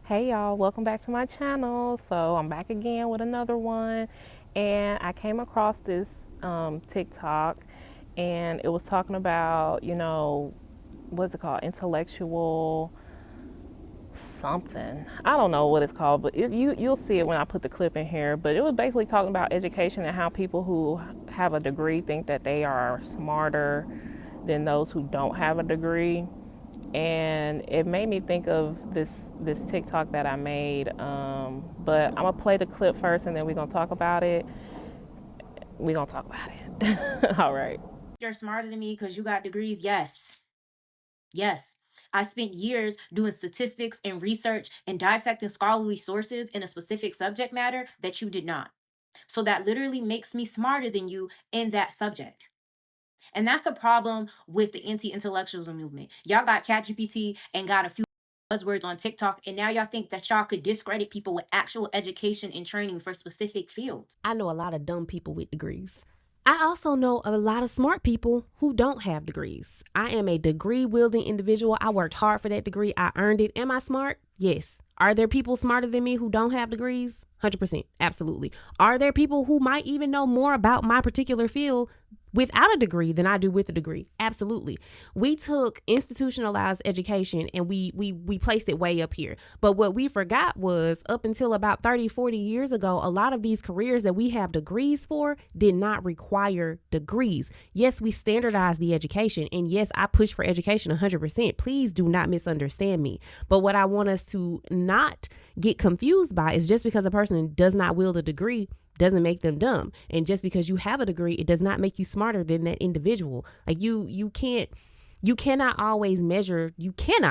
Hey y'all, welcome back to my channel. So I'm back again with another one, and I came across this TikTok, and it was talking about, what's it called, intellectual something. I don't know what it's called, but you'll see it when I put the clip in here. But it was basically talking about education and how people who have a degree think that they are smarter than those who don't have a degree, and it made me think of this TikTok that I made. But I'm gonna play the clip first, and then we're gonna talk about it. We're gonna talk about it. All right. You're smarter than me because you got degrees. Yes. Yes. I spent years doing statistics and research and dissecting scholarly sources in a specific subject matter that you did not. So that literally makes me smarter than you in that subject. And that's a problem with the anti-intellectualism movement. Y'all got ChatGPT and got a few buzzwords on TikTok, and now y'all think that y'all could discredit people with actual education and training for specific fields. I know a lot of dumb people with degrees. I also know a lot of smart people who don't have degrees. I am a degree wielding individual. I worked hard for that degree. I earned it. Am I smart? Yes. Are there people smarter than me who don't have degrees? 100%. Absolutely. Are there people who might even know more about my particular field without a degree than I do with a degree? Absolutely. We took institutionalized education and we placed it way up here. But what we forgot was up until about 30, 40 years ago, a lot of these careers that we have degrees for did not require degrees. Yes, we standardized the education, and yes, I push for education 100%. Please do not misunderstand me. But what I want us to not get confused by is just because a person does not wield a degree doesn't make them dumb. And just because you have a degree, it does not make you smarter than that individual. Like you cannot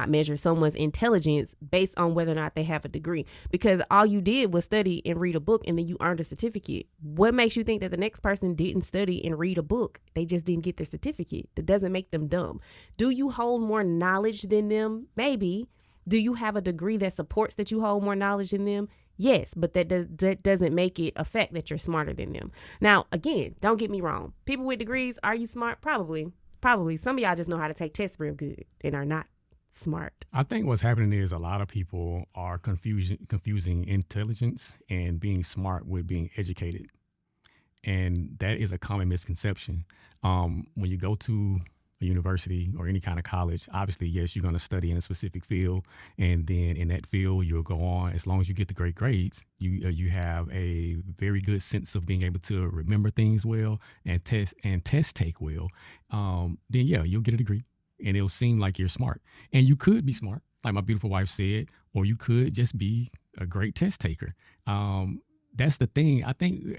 measure someone's intelligence based on whether or not they have a degree, because all you did was study and read a book and then you earned a certificate. What makes you think that the next person didn't study and read a book? They just didn't get their certificate. That doesn't make them dumb. Do you hold more knowledge than them? Maybe. Do you have a degree that supports that you hold more knowledge than them? Yes, but that doesn't make it a fact that you're smarter than them. Now, again, don't get me wrong. People with degrees, are you smart? Probably. Probably. Some of y'all just know how to take tests real good and are not smart. I think what's happening is a lot of people are confusing intelligence and being smart with being educated. And that is a common misconception. When you go to a university or any kind of college, obviously, yes, you're going to study in a specific field. And then in that field, you'll go on. As long as you get the great grades, you have a very good sense of being able to remember things well and test take well. Then, yeah, you'll get a degree and it'll seem like you're smart. And you could be smart, like my beautiful wife said, or you could just be a great test taker. That's the thing. I think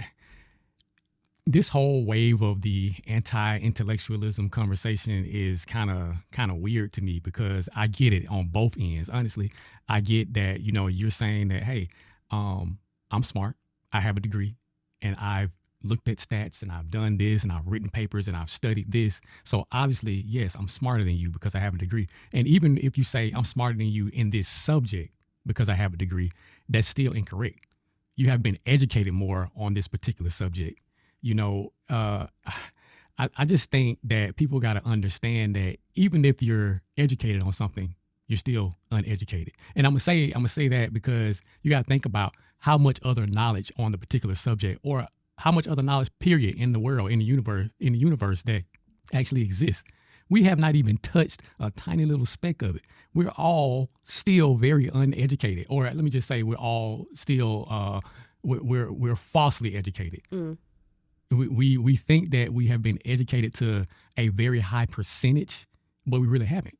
this whole wave of the anti-intellectualism conversation is kind of weird to me, because I get it on both ends. Honestly, I get that, you're saying that, hey, I'm smart, I have a degree, and I've looked at stats and I've done this and I've written papers and I've studied this. So obviously, yes, I'm smarter than you because I have a degree. And even if you say I'm smarter than you in this subject because I have a degree, that's still incorrect. You have been educated more on this particular subject. I just think that people got to understand that even if you're educated on something, you're still uneducated. And I'm gonna say that because you got to think about how much other knowledge on the particular subject, or how much other knowledge period in the world, in the universe that actually exists. We have not even touched a tiny little speck of it. We're all still very uneducated, or let me just say we're all still we're falsely educated. We think that we have been educated to a very high percentage, but we really haven't,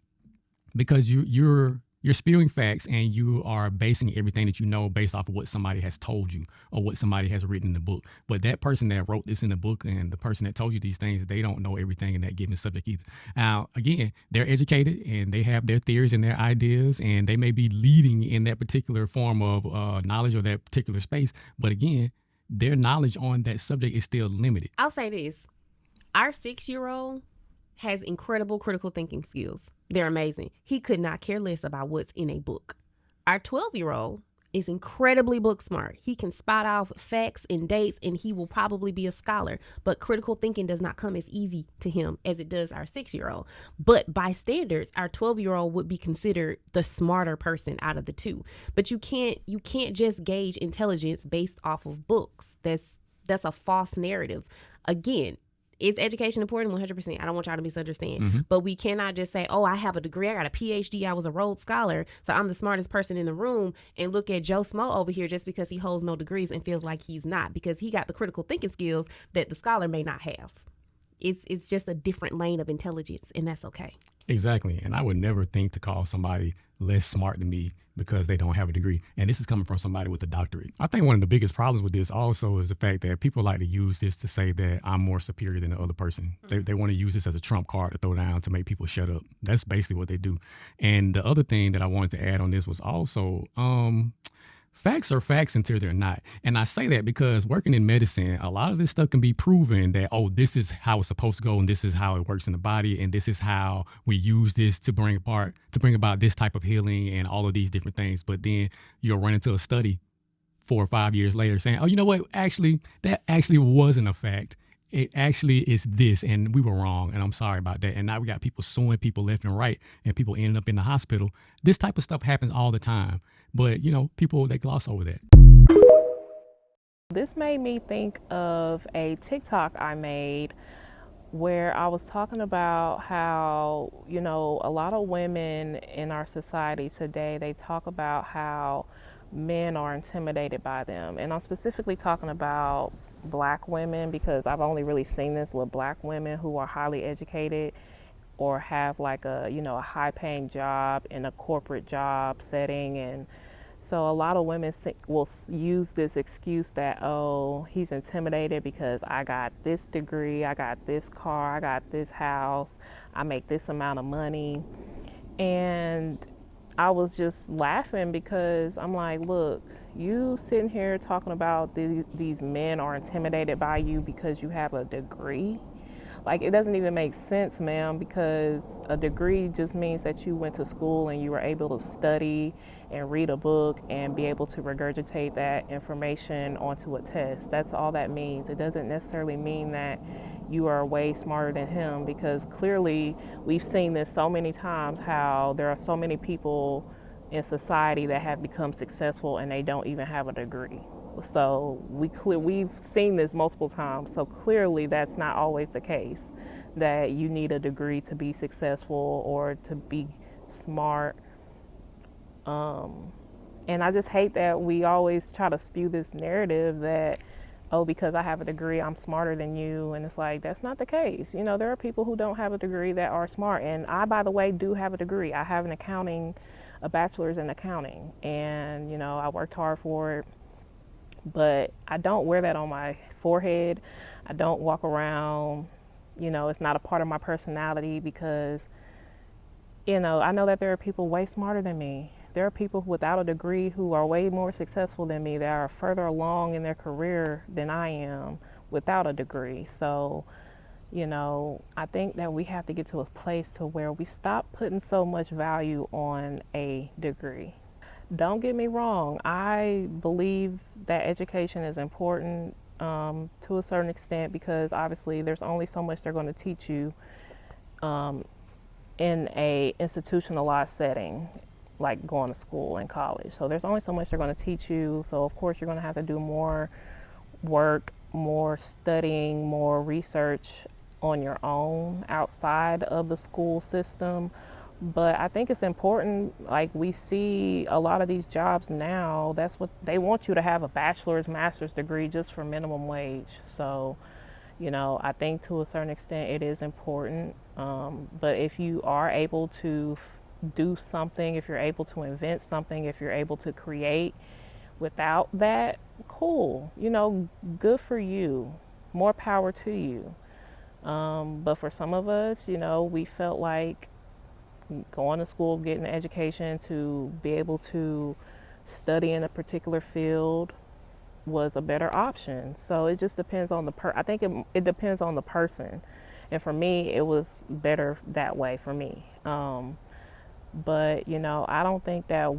because you're spewing facts and you are basing everything that you know based off of what somebody has told you or what somebody has written in the book. But that person that wrote this in the book and the person that told you these things, they don't know everything in that given subject either. Now, again, they're educated and they have their theories and their ideas, and they may be leading in that particular form of knowledge or that particular space. But again, their knowledge on that subject is still limited. I'll say this. Our 6-year-old has incredible critical thinking skills. They're amazing. He could not care less about what's in a book. Our 12-year-old is incredibly book smart. He can spot off facts and dates, and he will probably be a scholar. But critical thinking does not come as easy to him as it does our 6-year-old. But by standards, our 12-year-old would be considered the smarter person out of the two. But you can't just gauge intelligence based off of books. That's a false narrative. Again, is education important? 100%. I don't want y'all to misunderstand. But we cannot just say, oh, I have a degree. I got a PhD. I was a Rhodes Scholar, so I'm the smartest person in the room, and look at Joe Smo over here just because he holds no degrees and feels like he's not, because he got the critical thinking skills that the scholar may not have. It's just a different lane of intelligence, and that's okay. Exactly. And I would never think to call somebody less smart than me because they don't have a degree. And this is coming from somebody with a doctorate. I think one of the biggest problems with this also is the fact that people like to use this to say that I'm more superior than the other person. They want to use this as a trump card to throw down to make people shut up. That's basically what they do. And the other thing that I wanted to add on this was also, facts are facts until they're not. And I say that because working in medicine, a lot of this stuff can be proven that, oh, this is how it's supposed to go, and this is how it works in the body, and this is how we use this to bring about this type of healing and all of these different things. But then you'll run into a study 4 or 5 years later saying, oh, you know what? Actually, that actually wasn't a fact. It actually is this, and we were wrong, and I'm sorry about that. And now we got people suing people left and right, and people ending up in the hospital. This type of stuff happens all the time. But, people, they gloss over that. This made me think of a TikTok I made where I was talking about how, a lot of women in our society today, they talk about how men are intimidated by them. And I'm specifically talking about Black women, because I've only really seen this with Black women who are highly educated or have like a high paying job in a corporate job setting. And so a lot of women will use this excuse that, oh, he's intimidated because I got this degree, I got this car, I got this house, I make this amount of money. And I was just laughing because I'm like, look, you sitting here talking about these men are intimidated by you because you have a degree. Like, it doesn't even make sense, ma'am, because a degree just means that you went to school and you were able to study and read a book and be able to regurgitate that information onto a test. That's all that means. It doesn't necessarily mean that you are way smarter than him, because clearly we've seen this so many times, how there are so many people in society that have become successful and they don't even have a degree. So we've seen this multiple times. So clearly that's not always the case, that you need a degree to be successful or to be smart. And I just hate that we always try to spew this narrative that, oh, because I have a degree, I'm smarter than you. And it's like, that's not the case. There are people who don't have a degree that are smart. And I, by the way, do have a degree. I have a bachelor's in accounting. And, I worked hard for it. But I don't wear that on my forehead. I don't walk around, it's not a part of my personality, because, I know that there are people way smarter than me. There are people without a degree who are way more successful than me, that are further along in their career than I am without a degree. So, I think that we have to get to a place to where we stop putting so much value on a degree. Don't get me wrong, I believe that education is important to a certain extent, because obviously there's only so much they're going to teach you in a institutionalized setting, like going to school and college. So there's only so much they're going to teach you. So of course you're going to have to do more work, more studying, more research on your own outside of the school system. But I think it's important, like we see a lot of these jobs now, that's what they want, you to have a bachelor's, master's degree just for minimum wage. So, I think to a certain extent it is important. But if you are able to do something, if you're able to invent something, if you're able to create without that, cool, good for you, more power to you. But for some of us, we felt like going to school, getting an education to be able to study in a particular field was a better option. So it just depends on I think it depends on the person. And for me, it was better that way for me. But, I don't think that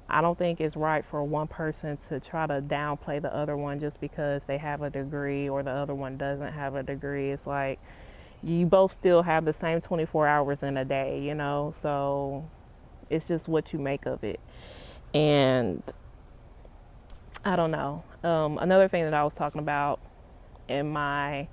I don't think it's right for one person to try to downplay the other one just because they have a degree or the other one doesn't have a degree. It's like you both still have the same 24 hours in a day, you know? So it's just what you make of it. And I don't know. Another thing that I was talking about in my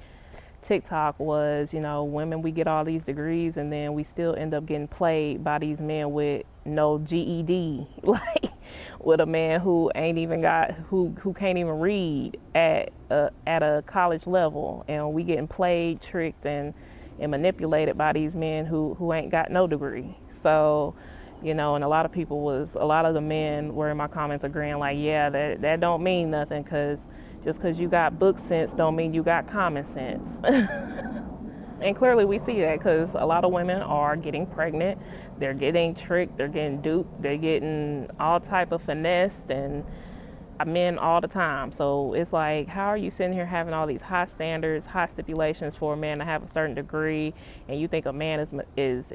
TikTok was, you know, women, we get all these degrees and then we still end up getting played by these men with no GED, like with a man who ain't even got, who can't even read at a college level, and we getting played, tricked, and manipulated by these men who ain't got no degree. So, you know, and a lot of the men were in my comments agreeing like, yeah, that don't mean nothing, because just because you got book sense don't mean you got common sense. And clearly we see that because a lot of women are getting pregnant, they're getting tricked, they're getting duped, they're getting all type of finessed, and men all the time. So it's like, how are you sitting here having all these high standards, high stipulations for a man to have a certain degree, and you think a man is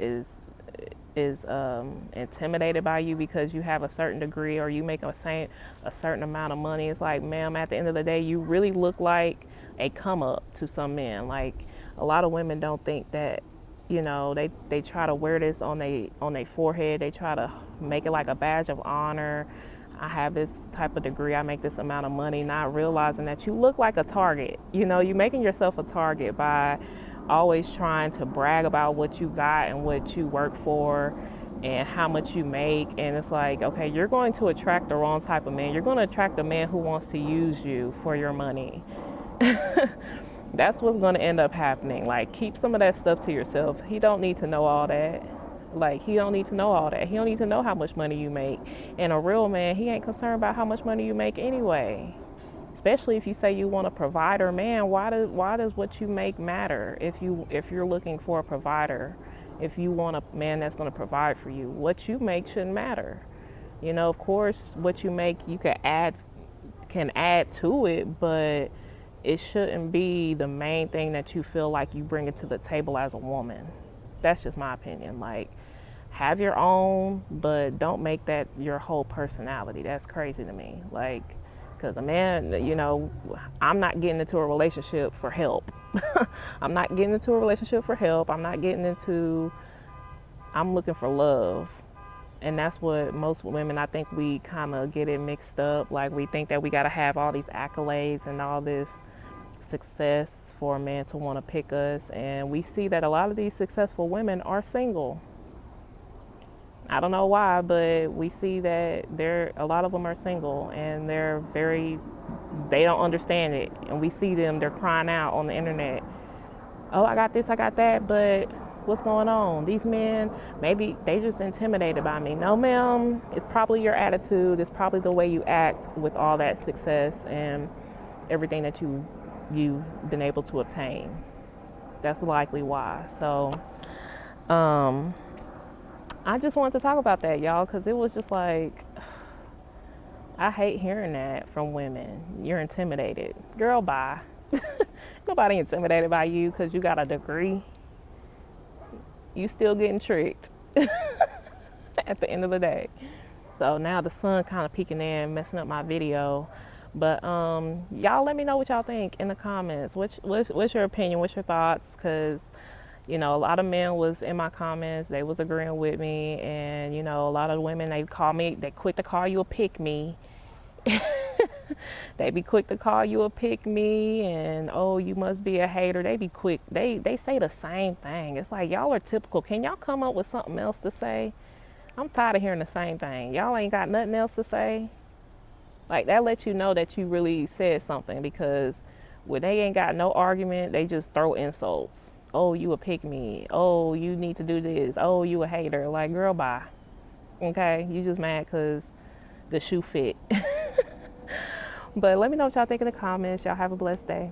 intimidated by you because you have a certain degree or you make a certain amount of money? It's like, ma'am, at the end of the day, you really look like a come up to some men. Like, a lot of women don't think that, you know, they try to wear this on their forehead. They try to make it like a badge of honor. I have this type of degree, I make this amount of money, not realizing that you look like a target. You know, you're making yourself a target by always trying to brag about what you got and what you work for and how much you make. And it's like, okay, you're going to attract the wrong type of man. You're going to attract a man who wants to use you for your money. That's what's going to end up happening. Like, keep some of that stuff to yourself. He don't need to know all that. Like, he don't need to know all that. He don't need to know how much money you make. And a real man, he ain't concerned about how much money you make anyway. Especially if you say you want a provider, man, why does what you make matter? If you're looking for a provider, if you want a man that's going to provide for you, what you make shouldn't matter. You know, of course, what you make you can add to it, but it shouldn't be the main thing that you feel like you bring it to the table as a woman. That's just my opinion. Like, have your own, but don't make that your whole personality. That's crazy to me. Like, because a man, you know, I'm not getting into a relationship for help. I'm not getting into a relationship for help. I'm looking for love. And that's what most women, I think we kind of get it mixed up. Like, we think that we got to have all these accolades and all this success for a man to want to pick us. And we see that a lot of these successful women are single. I don't know why, but we see that a lot of them are single, and they don't understand it. And we see them, they're crying out on the internet, oh, I got this, I got that, but what's going on? These men, maybe they just intimidated by me. No, ma'am, it's probably your attitude. It's probably the way you act with all that success and everything that you've been able to obtain. That's likely why. So, I just wanted to talk about that, y'all, because it was just like, I hate hearing that from women. You're intimidated. Girl, bye. Nobody intimidated by you because you got a degree. You still getting tricked at the end of the day. So now the sun kind of peeking in, messing up my video. But y'all let me know what y'all think in the comments. What's your opinion? What's your thoughts? Because, you know, a lot of men was in my comments. They was agreeing with me. And, you know, a lot of women, they quick to call you a pick-me. They be quick to call you a pick-me and, oh, you must be a hater. They be quick. They say the same thing. It's like, y'all are typical. Can y'all come up with something else to say? I'm tired of hearing the same thing. Y'all ain't got nothing else to say. Like, that lets you know that you really said something, because when they ain't got no argument, they just throw insults. Oh, you a pick-me. Oh, you need to do this. Oh, you a hater. Like, girl, bye. Okay? You just mad because the shoe fit. But let me know what y'all think in the comments. Y'all have a blessed day.